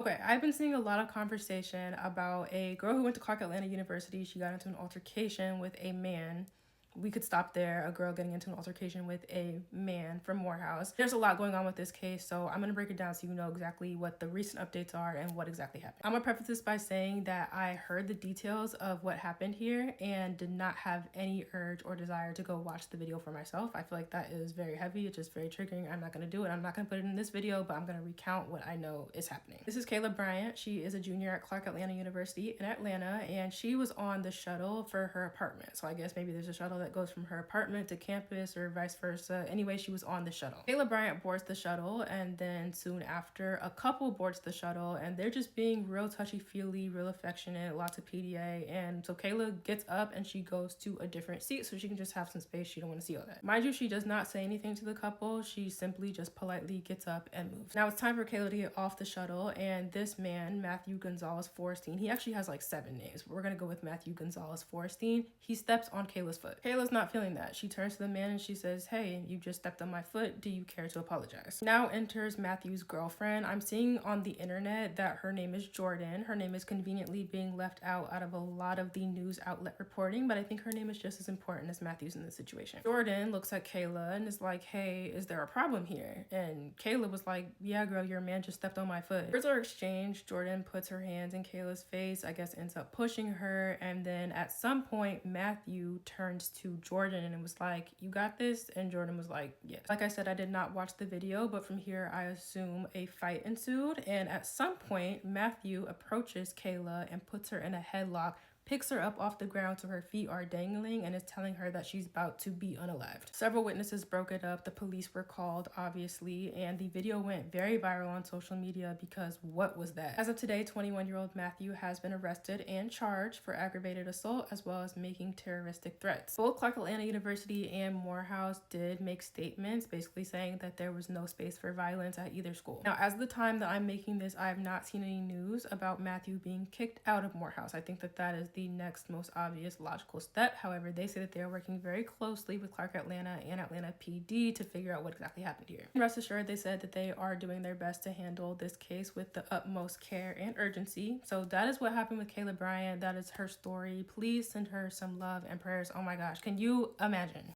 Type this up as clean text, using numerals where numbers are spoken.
Okay, I've been seeing a lot of conversation about a girl who went to Clark Atlanta University. She got into an altercation with a man. We could stop there. A girl getting into an altercation with a man from Morehouse. There's a lot going on with this case, so I'm gonna break it down so you know exactly what the recent updates are and what exactly happened. I'm gonna preface this by saying that I heard the details of what happened here and did not have any urge or desire to go watch the video for myself. I feel like that is very heavy. It's just very triggering. I'm not gonna do it. I'm not gonna put it in this video, but I'm gonna recount what I know is happening. This is Kayla Bryant. She is a junior at Clark Atlanta University in Atlanta, and she was on the shuttle for her apartment. So I guess maybe there's a shuttle that goes from her apartment to campus or vice versa. Anyway, she was on the shuttle. Kayla Bryant boards the shuttle, and then soon after, a couple boards the shuttle, and they're just being real touchy-feely, real affectionate, lots of PDA. And so Kayla gets up and she goes to a different seat so she can just have some space. She don't want to see all that. Mind you, she does not say anything to the couple. She simply just politely gets up and moves. Now it's time for Kayla to get off the shuttle, and this man, Matthew Gonzalez Forrestine, he actually has like 7 names, but we're gonna go with Matthew Gonzalez Forrestine. He steps on Kayla's foot. Kayla's not feeling that. She turns to the man and she says, "Hey, you just stepped on my foot. Do you care to apologize?" Now enters Matthew's girlfriend. I'm seeing on the internet that her name is Jordan. Her name is conveniently being left out of a lot of the news outlet reporting, but I think her name is just as important as Matthew's in this situation. Jordan looks at Kayla and is like, "Hey, is there a problem here?" And Kayla was like, "Yeah, girl, your man just stepped on my foot." Words are exchanged. Jordan puts her hands in Kayla's face, I guess ends up pushing her, and then at some point Matthew turns to Jordan and was like, "You got this?" And Jordan was like, "Yes." Like I said, I did not watch the video, but from here I assume a fight ensued, and at some point Matthew approaches Kayla and puts her in a headlock, picks her up off the ground so her feet are dangling, and is telling her that she's about to be unalived. Several witnesses broke it up. The police were called, obviously, and the video went very viral on social media because what was that? As of today, 21-year-old Matthew has been arrested and charged for aggravated assault as well as making terroristic threats. Both Clark Atlanta University and Morehouse did make statements basically saying that there was no space for violence at either school. Now, as of the time that I'm making this, I have not seen any news about Matthew being kicked out of Morehouse. I think that that is the next most obvious logical step. However, they say that they are working very closely with Clark Atlanta and Atlanta PD to figure out what exactly happened here. And rest assured, they said that they are doing their best to handle this case with the utmost care and urgency. So that is what happened with Kayla Bryant. That is her story. Please send her some love and prayers. Oh my gosh, can you imagine?